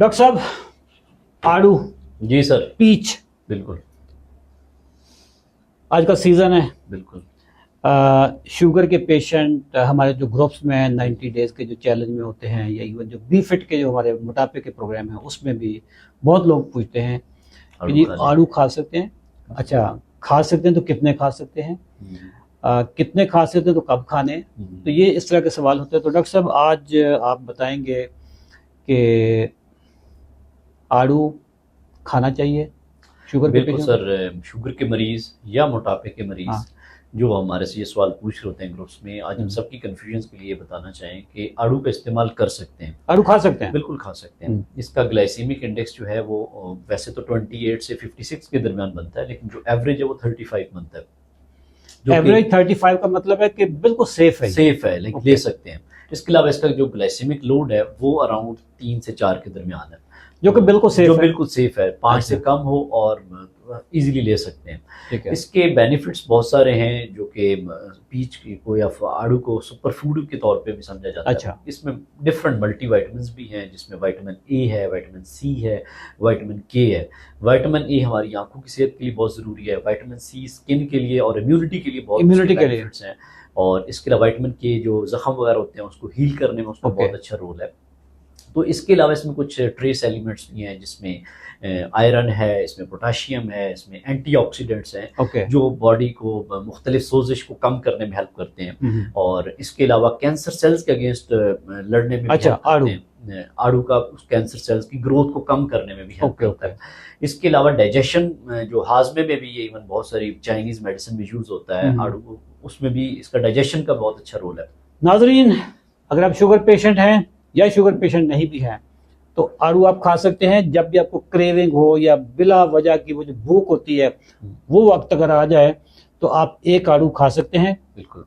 Doctor साहब, आड़ू, जी sir. Peach, बिल्कुल आज का सीजन है। बिल्कुल। शुगर के पेशेंट हमारे जो ग्रुप्स में 90 डेज के जो चैलेंज में होते हैं, या इवन जो बी फिट के जो हमारे मोटापे के प्रोग्राम हैं उसमें भी बहुत लोग पूछते हैं कि जी आड़ू खा सकते हैं? अच्छा, खा सकते हैं तो कितने खा सकते हैं, कितने खा सकते हैं तो कब खाने? तो ये इस तरह के सवाल होते हैं। तो डॉक्टर साहब, आज आप बताएंगे कि आड़ू खाना चाहिए शुगर के बिल्कुल पेशेंट? सर, शुगर के मरीज या मोटापे के मरीज हाँ। जो हमारे से ये सवाल पूछ रहे होते हैं ग्रुप्स में, आज हम सबकी कन्फ्यूजन के लिए बताना चाहें कि आड़ू का इस्तेमाल कर सकते हैं। आड़ू खा सकते हैं? बिल्कुल खा सकते हैं। इसका ग्लाइसेमिक इंडेक्स जो है वो वैसे तो 28 से 56 के दरमियान बनता है, लेकिन जो एवरेज है वो 35 बनता है। जो एवरेज 35 का मतलब है कि बिल्कुल सेफ है, सेफ है, लेकिन ले सकते हैं। इसके अलावा इसका जो ग्लाइसेमिक लोड है वो अराउंड 3 से 4 के दरमियान है, जो कि बिल्कुल सेफ है। बिल्कुल सेफ है। 5 से कम हो और इजीली ले सकते हैं। ठीक है। इसके बेनिफिट्स बहुत सारे हैं, जो कि पीच को या आड़ू को सुपर फूड के तौर पे भी समझा जाता है। अच्छा। इसमें डिफरेंट मल्टीविटामिन्स भी हैं, जिसमें विटामिन ए है, विटामिन सी है, विटामिन के है। विटामिन ए हमारी आंखों की सेहत के लिए बहुत ज़रूरी है, विटामिन सी स्किन के लिए और इम्यूनिटी के लिए बहुत बेनिफिट्स हैं। और इसके अलावा विटामिन के जो जख्म वगैरह होते हैं उसको हील करने में उसका बहुत अच्छा रोल है। तो इसके अलावा इसमें कुछ ट्रेस एलिमेंट्स भी हैं, जिसमें आयरन है, इसमें पोटाशियम है, इसमें एंटीऑक्सीडेंट्स हैं जो बॉडी को मुख्तलिफ सोजिश को कम करने में हेल्प करते हैं। और इसके अलावा कैंसर सेल्स के अगेंस्ट लड़ने में भी हेल्प करते हैं। आड़ू का उस कैंसर सेल्स की ग्रोथ को कम करने में भी हेल्प करता है। इसके अलावा डाइजेशन, जो हाजमे में भी ये इवन बहुत सारी चाइनीज मेडिसिन में यूज होता है आड़ू, उसमें भी इसका डाइजेशन का बहुत अच्छा रोल है। नाजरीन, अगर आप शुगर पेशेंट हैं या शुगर पेशेंट नहीं भी हैं तो आड़ू आप खा सकते हैं। जब भी आपको क्रेविंग हो या बिला वजह की वो जो भूख होती है वो वक्त अगर आ जाए तो आप एक आड़ू खा सकते हैं। बिल्कुल।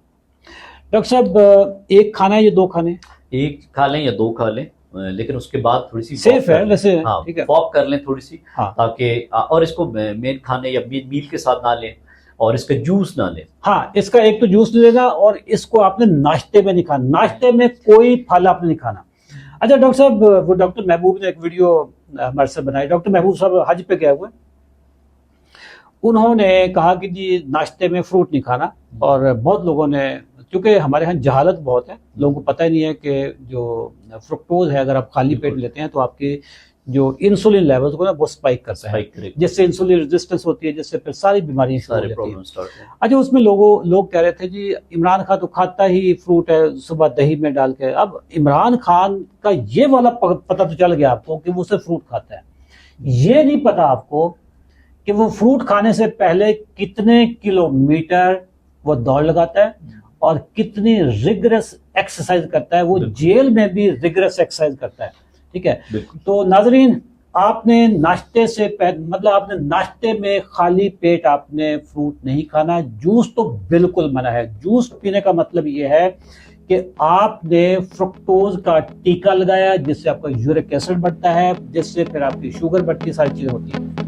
डॉक्टर साहब, एक खाना है या दो खाने? एक खा लें या दो खा लें, लेकिन उसके बाद थोड़ी सी सेफ है वैसे। हाँ, ठीक है, वॉक कर लें थोड़ी सी। हाँ। ताकि और इसको मेन खाने या मील के साथ ना लें, और इसका जूस ना लें। हाँ, इसका एक तो जूस नहीं लेना, और इसको आपने नाश्ते में नहीं खाना। नाश्ते में कोई फल आपने नहीं खाना। अच्छा डॉक्टर साहब, वो डॉक्टर महबूब ने एक वीडियो हमारे साथ बनाई। डॉक्टर महबूब साहब हज पे गए हुए, उन्होंने कहा कि जी नाश्ते में फ्रूट नहीं खाना। और बहुत लोगों ने, क्योंकि हमारे यहाँ जहालत बहुत है, लोगों को पता ही नहीं है कि जो फ्रुक्टोज है अगर आप खाली पेट लेते हैं तो आपकी जो इंसुलिन लेवल्स को ना वो स्पाइक करता है, जिससे इंसुलिन रेजिस्टेंस होती है, जिससे फिर सारी बीमारियां शुरू हो जाती हैं। अच्छा, उसमें लोग कह रहे थे जी इमरान खान तो खाता ही फ्रूट है सुबह दही में डाल के। अब इमरान खान का ये वाला पता तो चल गया आपको कि वो सिर्फ फ्रूट खाता है, ये नहीं पता आपको कि वो फ्रूट खाने से पहले कितने किलोमीटर वो दौड़ लगाता है और कितनी रिगरस एक्सरसाइज करता है। वो जेल में भी रिगरस एक्सरसाइज करता है। ठीक है। तो नाजरीन, आपने नाश्ते से मतलब आपने नाश्ते में खाली पेट आपने फ्रूट नहीं खाना। जूस तो बिल्कुल मना है। जूस पीने का मतलब ये है कि आपने फ्रुक्टोज का टीका लगाया, जिससे आपका यूरिक एसिड बढ़ता है, जिससे फिर आपकी शुगर बढ़ती है, सारी चीजें होती है।